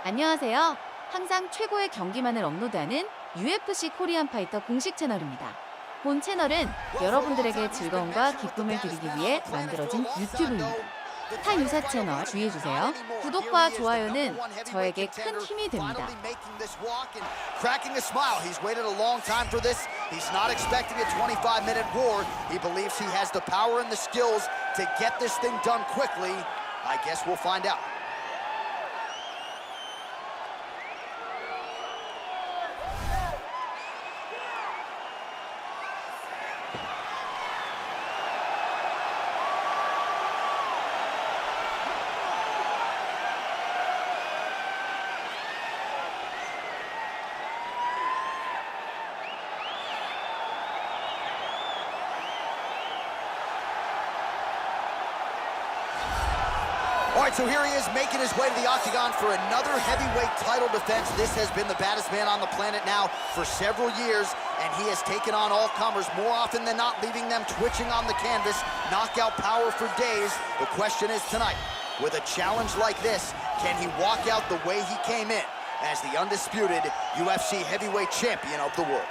안녕하세요. 항상 최고의 경기만을 업로드하는 UFC 코리안파이터 공식 채널입니다. 본 채널은 여러분들에게 즐거움과 기쁨을 드리기 위해 만들어진 유튜브입니다. 타 유사 채널 주의해주세요. 구독과 좋아요는 저에게 큰 힘이 됩니다. Cracking a smile. He's waited a long time for this. He's not expecting a 25-minute war. He believes he has the power and the skills to get this thing done quickly. I guess we'll find out. All right, so here he is making his way to the octagon for another heavyweight title defense. This has been the baddest man on the planet now for several years, and he has taken on all comers more often than not, leaving them twitching on the canvas. Knockout power for days. The question is tonight, with a challenge like this, can he walk out the way he came in as the undisputed UFC heavyweight champion of the world?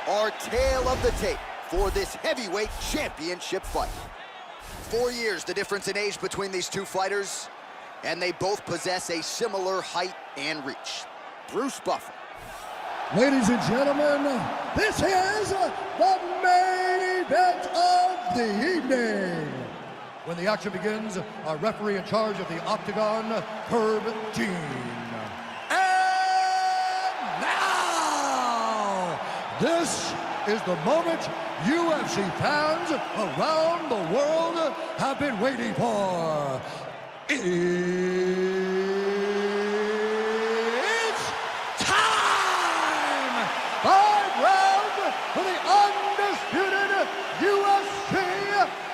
Our tale of the tape for this heavyweight championship fight. 4 years the difference in age between these two fighters, and they both possess a similar height and reach. Bruce Buffer. Ladies and gentlemen, this is the main event of the evening. When the action begins, our referee in charge of the octagon, Herb Dean. And now, this is the moment UFC fans around the world have been waiting for. It's time! 5 rounds for the undisputed UFC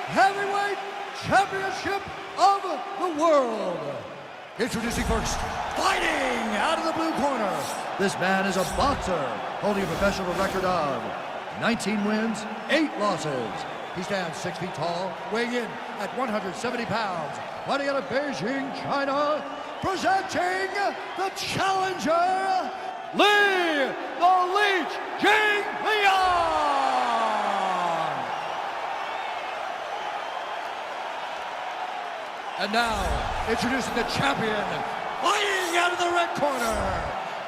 Heavyweight Championship of the world. Introducing first, fighting out of the blue corner. This man is a boxer, holding a professional record of 19 wins, 8 losses. He stands 6 feet tall, weighing in at 170 pounds. Fighting out of Beijing, China, presenting the challenger, Li the Leech King Leon. And now, introducing the champion, fighting out of the red corner.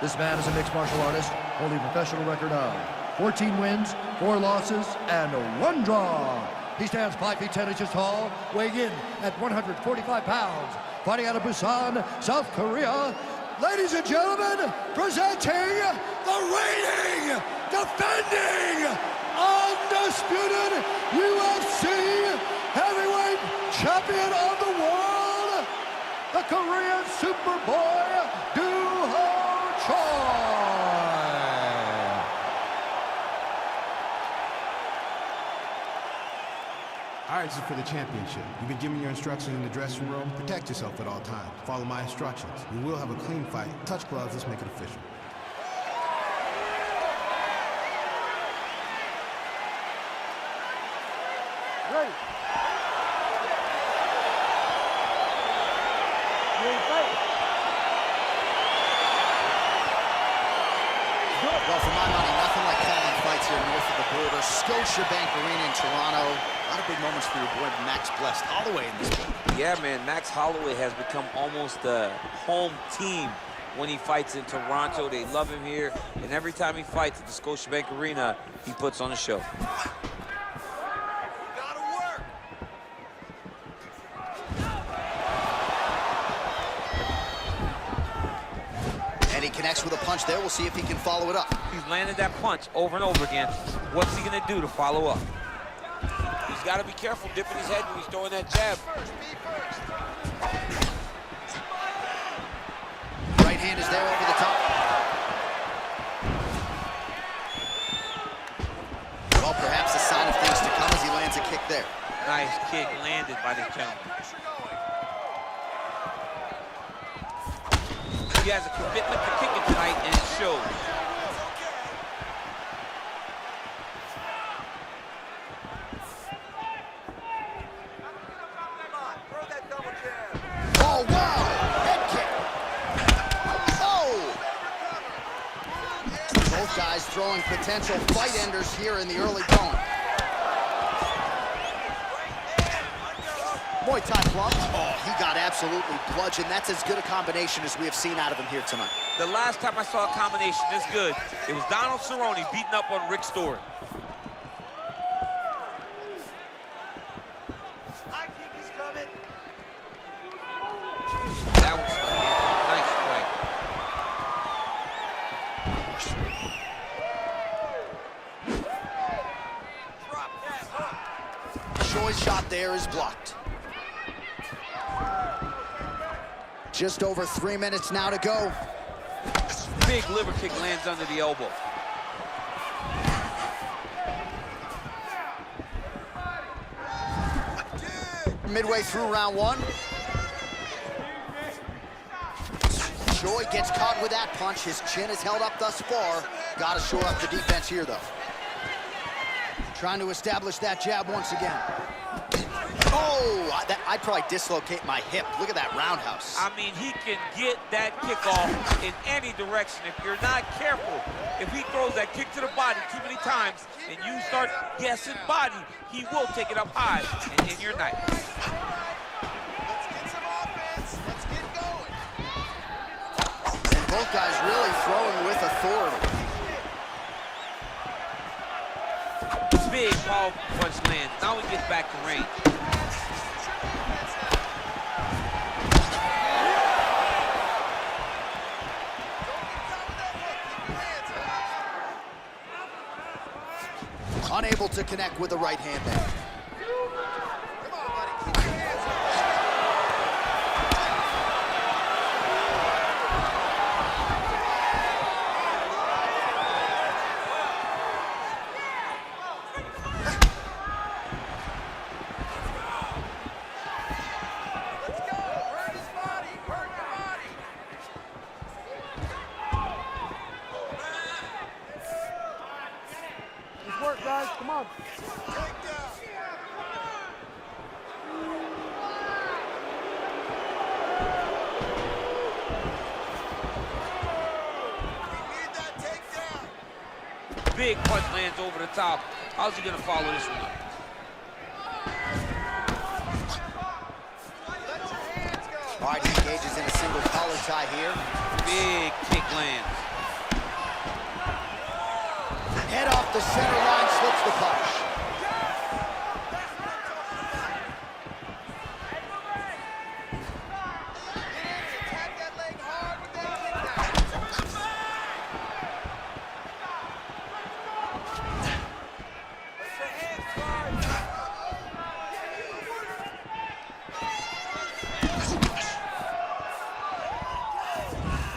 This man is a mixed martial artist, holding a professional record of 14 wins, 4 losses, and 1 draw. He stands 5 feet 10 inches tall, weighing in at 145 pounds. Fighting out of Busan, South Korea. Ladies and gentlemen, presenting the reigning, defending, undisputed UFC heavyweight champion of the world, the Korean Superboy, All right, this is for the championship. You've been given your instructions in the dressing room. Protect yourself at all times. Follow my instructions. We will have a clean fight. Touch gloves, let's make it official. Ready. Well, for my money, nothing like calling fights here north of the border. Scotiabank Arena in Toronto. A lot of big moments for your boy Max Blessed Holloway in this game. Yeah, man, Max Holloway has become almost the home team when he fights in Toronto. They love him here, and every time he fights at the Scotiabank Arena, he puts on a show. And he connects with a punch there. We'll see if he can follow it up. He's landed that punch over and over again. What's he gonna do to follow up? He's gotta be careful dipping his head when he's throwing that jab. Right hand is there over the top. Well, perhaps a sign of things to come as he lands a kick there. Nice kick landed by this gentleman. He has a commitment to kicking tonight, and it shows. Oh, wow! Head kick. Oh! Both guys throwing potential fight enders here in the early going. Muay Thai plunge. Oh, he got absolutely bludgeoned. That's as good a combination as we have seen out of him here tonight. The last time I saw a combination this good, it was Donald Cerrone beating up on Rick Story. That was nice strike. Choi's shot there is blocked. Just over 3 minutes now to go. Big liver kick lands under the elbow. Midway through round one. Choi gets caught with that punch. His chin is held up thus far. Got to shore up the defense here, though. Trying to establish that jab once again. Oh, I'd probably dislocate my hip. Look at that roundhouse. I mean, he can get that kick off in any direction. If you're not careful, if he throws that kick to the body too many times and you start guessing body, he will take it up high and in your night. Let's get some offense. Let's get going. And both guys really throwing with authority. Big powerful punch lands. Now he gets back to range. Unable to connect with the right hand there. Guys, come on. Big punch lands over the top. How's he gonna follow this one up? All right, he engages in a single collar tie here. Big kick lands. Head off the center line, slips the punch.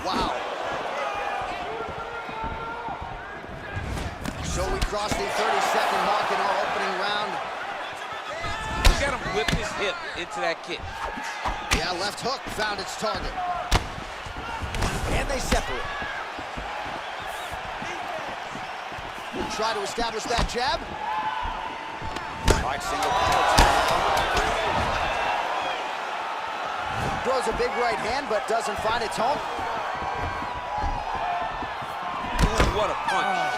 Wow. So we crossed the 30-second mark in our opening round. Look at him whip his hip into that kick. Yeah, left hook found its target. And they separate. Try to establish that jab. All right, single power tie. Throws a big right hand, but doesn't find its home. Ooh, what a punch.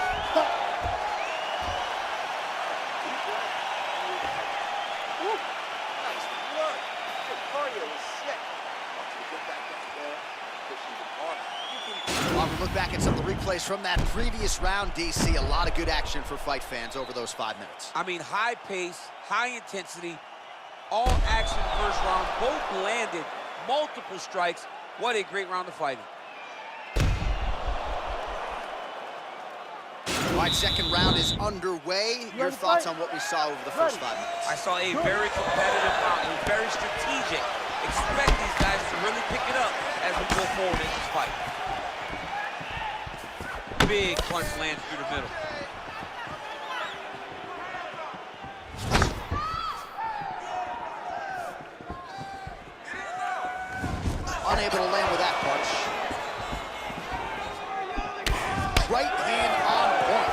While we look back at some of the replays from that previous round, DC, a lot of good action for fight fans over those 5 minutes. I mean, high pace, high intensity, all action first round, both landed, multiple strikes. What a great round of fighting. All right, second round is underway. Your thoughts on what we saw over the first 5 minutes? I saw a very competitive round. It was very strategic. Expect these guys to really pick it up as we go forward in this fight. Big punch lands through the middle. unable to land with that punch. Right hand on point.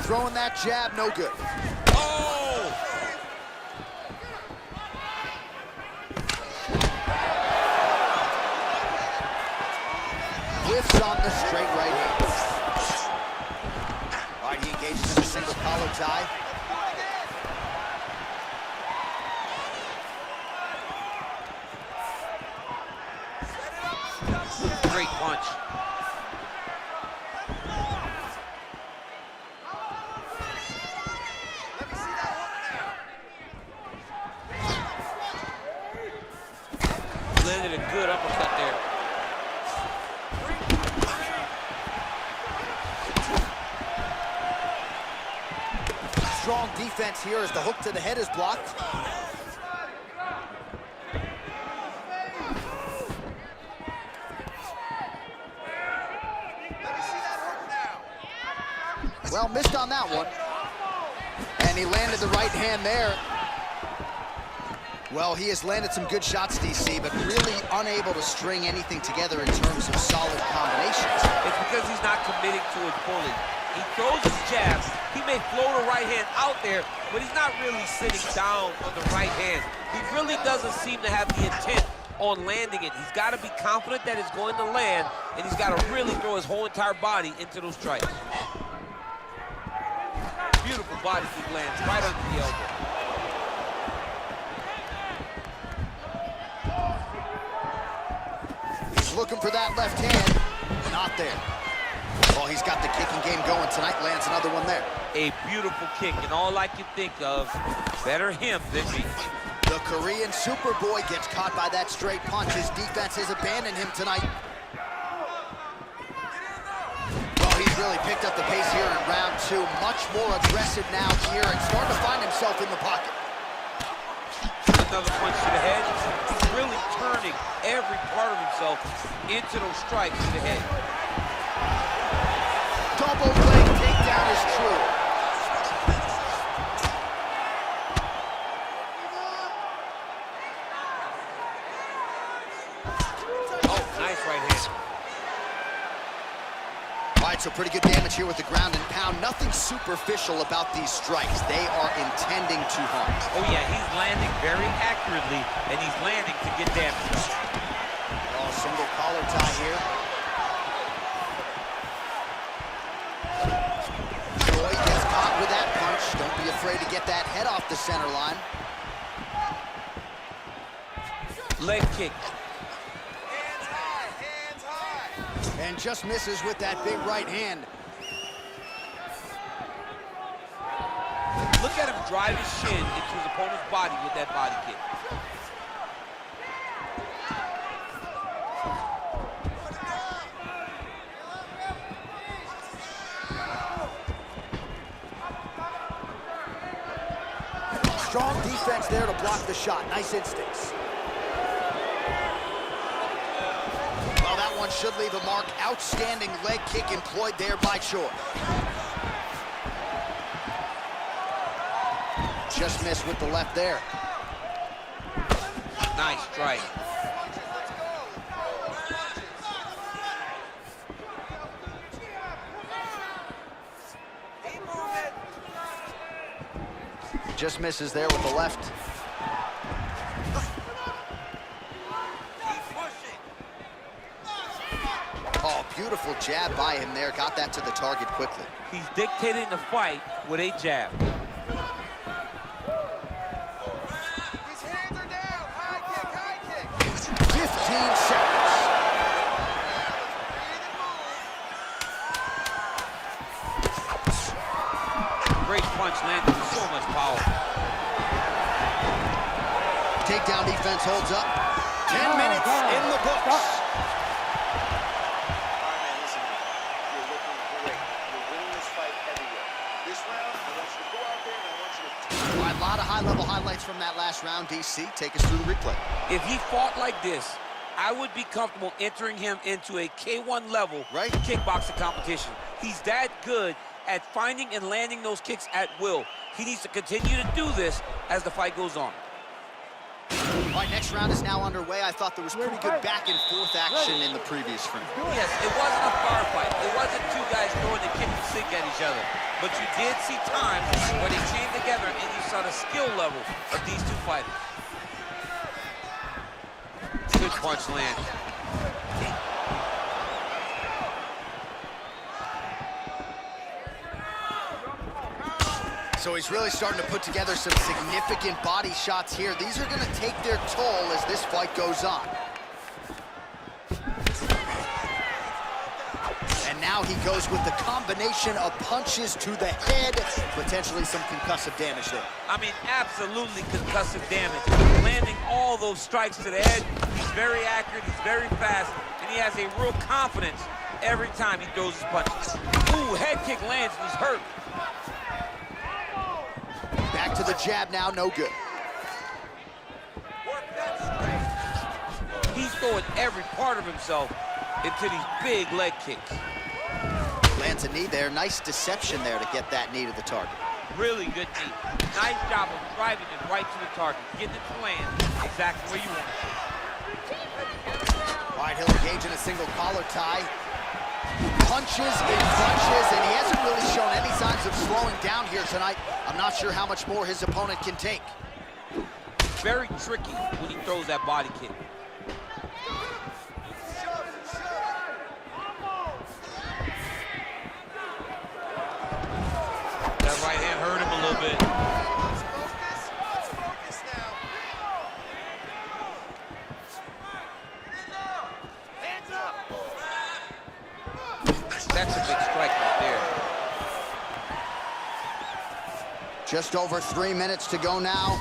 Throwing that jab, no good. Oh! Whiffs on the straight right hand. All right, he engages in a single collar tie. Great punch. Landed a good uppercut there. Strong defense here as the hook to the head is blocked. Well, missed on that one. And he landed the right hand there. Well, he has landed some good shots, DC, but really unable to string anything together in terms of solid combinations. It's because he's not committing to his bullet. He throws his jabs. He may float a right hand out there, but he's not really sitting down on the right hand. He really doesn't seem to have the intent on landing it. He's got to be confident that it's going to land, and he's got to really throw his whole entire body into those strikes. Beautiful body kick lands right under the elbow. He's looking for that left hand. Not there. Well, he's got the kicking game going tonight. Lands another one there. A beautiful kick, and all I can think of, better him than me. The Korean Superboy gets caught by that straight punch. His defense has abandoned him tonight. Well, he's really picked up the pace here in round two. Much more aggressive now here and starting to find himself in the pocket. Another punch to the head. He's really turning every part of himself into those strikes to the head. Double leg takedown is true. Oh, nice right hand. All right, so pretty good damage here with the ground and pound. Nothing superficial about these strikes. They are intending to harm. Oh yeah, he's landing very accurately, and he's landing to get damage. Oh, single collar tie here. Joy gets caught with that punch. Don't be afraid to get that head off the center line. Leg kick. And just misses with that big right hand. Look at him drive his shin into his opponent's body with that body kick. Strong defense there to block the shot. Nice instincts. Well, that one should leave a mark. Outstanding leg kick employed there by Choi. Just missed with the left there. Nice strike. Just misses there with the left. Oh, beautiful jab by him there. Got that to the target quickly. He's dictating the fight with a jab. His hands are down. High kick, high kick. 15 seconds. Great punch landed with so much power. Takedown defense holds up. 10 minutes in the books. All right, man, listen. You're looking great. You're winning this fight heavyweight. This round, I want you to go out there and I want you to... All right, a lot of high-level highlights from that last round, DC. Take us through the replay. If he fought like this I would be comfortable entering him into a K1 level Right. kickboxing competition. He's that good at finding and landing those kicks at will. He needs to continue to do this as the fight goes on. All right, next round is now underway. I thought there was pretty good back and forth action in the previous frame. Yes, it wasn't a firefight. It wasn't two guys throwing the kick and sink at each other. But you did see times where they came together and you saw the skill level of these two fighters. Good punch land. So he's really starting to put together some significant body shots here. These are going to take their toll as this fight goes on. And now he goes with the combination of punches to the head, potentially some concussive damage there. I mean, absolutely concussive damage. Landing all those strikes to the head. He's very accurate, he's very fast, and he has a real confidence every time he throws his punches. Ooh, head kick lands and he's hurt. Back to the jab now, no good. He's throwing every part of himself into these big leg kicks. Lands a knee there. Nice deception there to get that knee to the target. Really good knee. Nice job of driving it right to the target, getting it to land exactly where you want it. All right, he'll engage in a single collar tie. Punches in bunches, and he hasn't really shown any signs of slowing down here tonight. I'm not sure how much more his opponent can take. Very tricky when he throws that body kick. That right hand hurt him a little bit. That's a big strike right there. Just over 3 minutes to go now.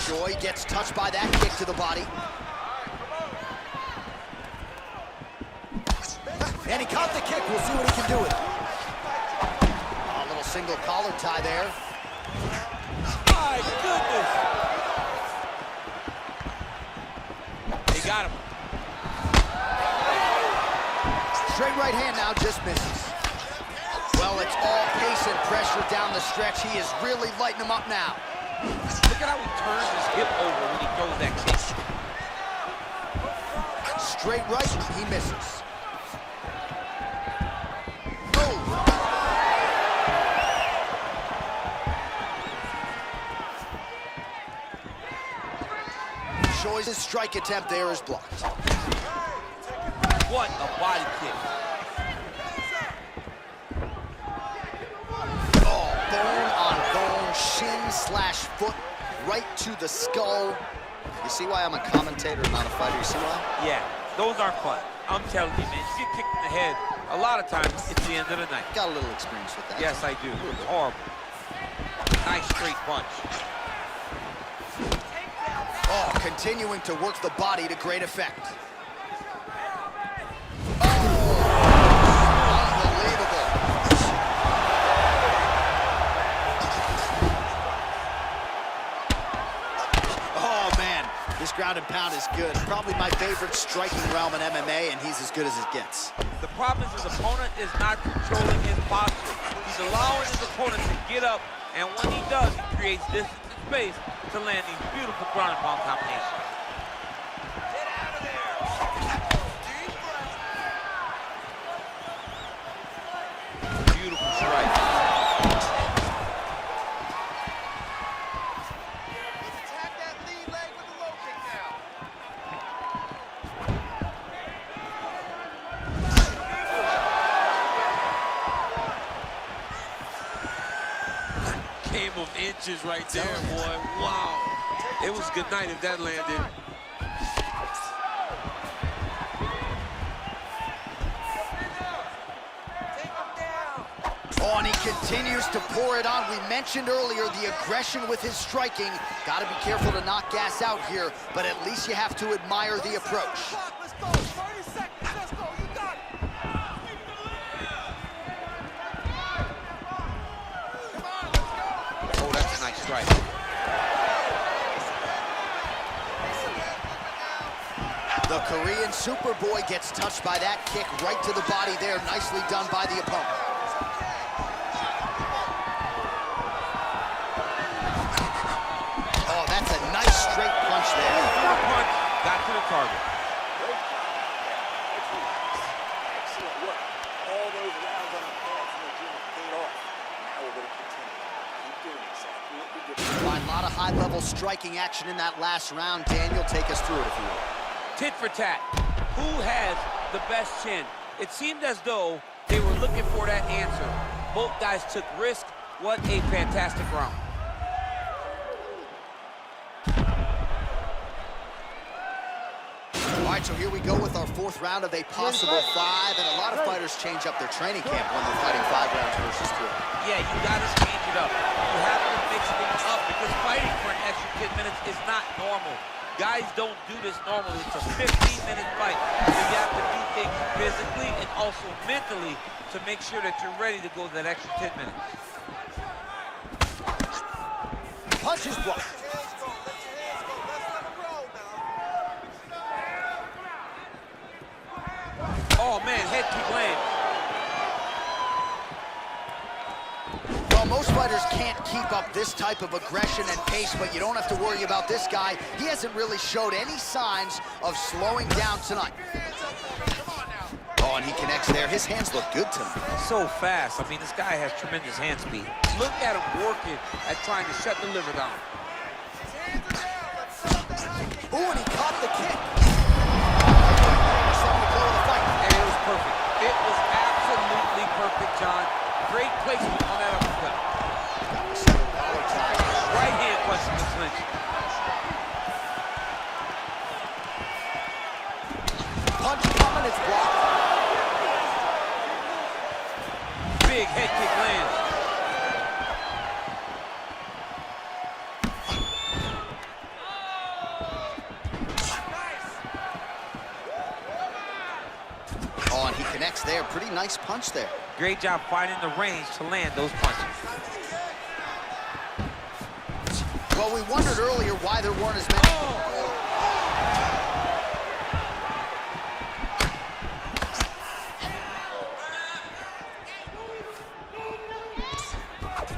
Joy gets touched by that kick to the body. And he caught the kick. We'll see what he can do with it. A little single collar tie there. My goodness! He got him. Straight right hand now, just misses. Well, it's all pace and pressure down the stretch. He is really lighting him up now. Look at how he turns his hip over when he throws that kick. Straight right, he misses. Joy's strike attempt there is blocked. What a body kick. Oh, bone on bone, shin slash foot, right to the skull. You see why I'm a commentator, not a fighter? You see why? Yeah, those aren't fun. I'm telling you, man, you get kicked in the head, a lot of times it's the end of the night. Got a little experience with that. Yes, I do. It's horrible. Nice straight punch. Oh, continuing to work the body to great effect. Oh, unbelievable. Oh, man, this ground and pound is good. Probably my favorite striking realm in MMA, and he's as good as it gets. The problem is his opponent is not controlling his posture. He's allowing his opponent to get up, and when he does, he creates distance and space to land these beautiful ground and pound combinations. Get out of there! Deep breath. Beautiful strike. Attack that lead leg with the low kick now. Game of inches right there, boy. Wow. It was good night if that landed. Oh, and he continues to pour it on. We mentioned earlier the aggression with his striking. Got to be careful to not gas out here, but at least you have to admire the approach. Let's go. 30 seconds. Let's go. You got it. Oh, that's a nice strike. The Korean Superboy gets touched by that kick right to the body there. Nicely done by the opponent. Oh, that's a nice straight punch there. Punch got to the target. Excellent work. All those rounds on the pants and the gym have paid off. Now we're going to continue. Keep doing exactly what we did. A lot of high-level striking action in that last round. Daniel, take us through it if you will. Tit for tat. Who has the best chin? It seemed as though they were looking for that answer. Both guys took risk. What a fantastic round. All right, so here we go with our fourth round of a possible 5, and a lot of fighters change up their training camp when they're fighting 5 rounds versus 3. Yeah, you gotta change it up. You have to mix things up because fighting for an extra 10 minutes is not normal. Guys don't do this normally. It's a 15-minute fight. So you have to do things physically and also mentally to make sure that you're ready to go that extra 10 minutes. Punches blocked. Oh, man, head kick land. Well, most fighters can't keep up this type of aggression and pace, but you don't have to worry about this guy. He hasn't really showed any signs of slowing down tonight. Oh, and he connects there. His hands look good tonight. So fast. I mean, this guy has tremendous hand speed. Look at him working at trying to shut the liver down. Ooh, and he caught the kick. And it was perfect. It was absolutely perfect, John. Great placement on that uppercut. Right hand punching the clinch. Punch coming, it's blocked. Big head kick lands. Oh, and he connects there. Pretty nice punch there. Great job finding the range to land those punches. Well, we wondered earlier why there weren't as many.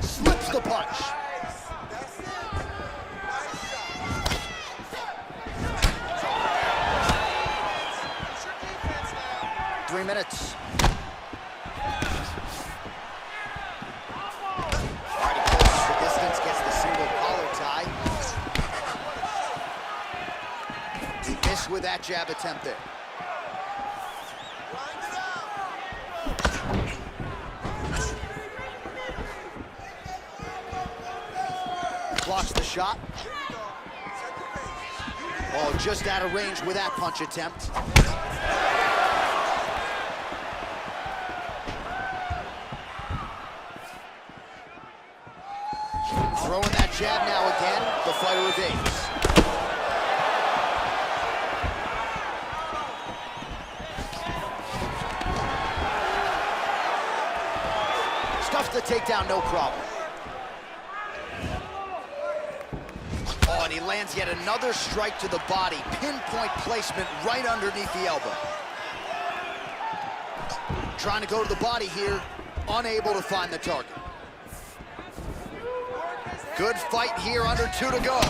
Slips the punch. 3 minutes. With that jab attempt there. Blocks the shot. Oh, just out of range with that punch attempt. Throwing that jab now again. The fighter evades. Stuffs the takedown, no problem. Oh, and he lands yet another strike to the body. Pinpoint placement right underneath the elbow. Trying to go to the body here, unable to find the target. Good fight here, under 2 to go.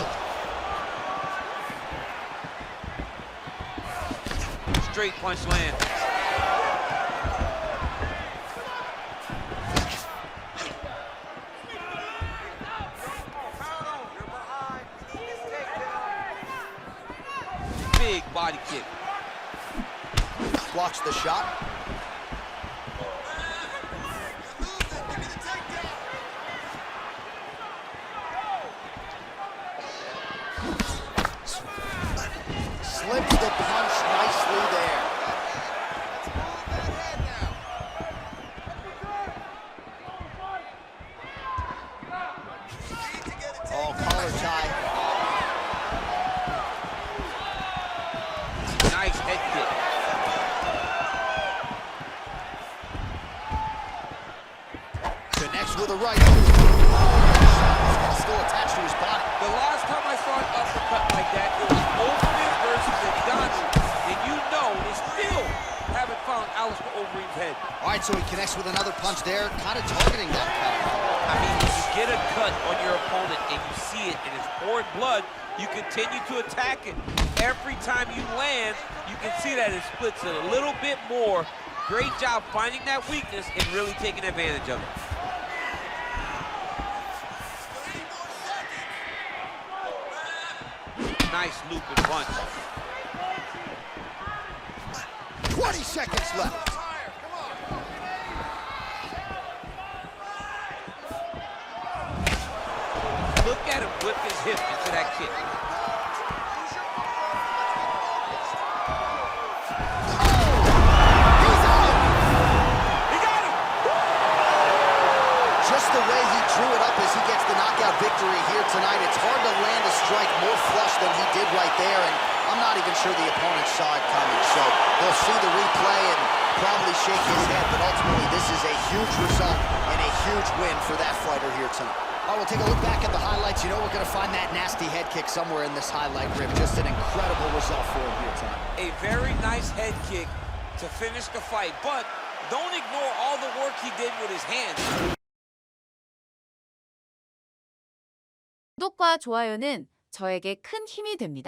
Straight punch land. Big body kick. Blocks the shot. Slips the punch nicely there. Oh, collar tie. Nice head kick. Connects with a right. Still attached Nice with another punch there, kind of targeting that cut. I mean, when you get a cut on your opponent and you see it and it's pouring blood, you continue to attack it. Every time you land, you can see that it splits it a little bit more. Great job finding that weakness and really taking advantage of it. Nice looping punch. 20 seconds left. Look at him whip his hip into that kick. Just the way he drew it up as he gets the knockout victory here tonight. It's hard to land a strike more flush than he did right there, and I'm not even sure the opponent saw it coming. So they'll see the replay and probably shake his head, but ultimately this is a huge result and a huge win for that fighter here tonight. All right, we'll take a look back at the highlights. You know we're going to find that nasty head kick somewhere in this highlight rip. Just an incredible result for him here tonight. A very nice head kick to finish the fight, but don't ignore all the work he did with his hands. 구독과 좋아요는 저에게 큰 힘이 됩니다.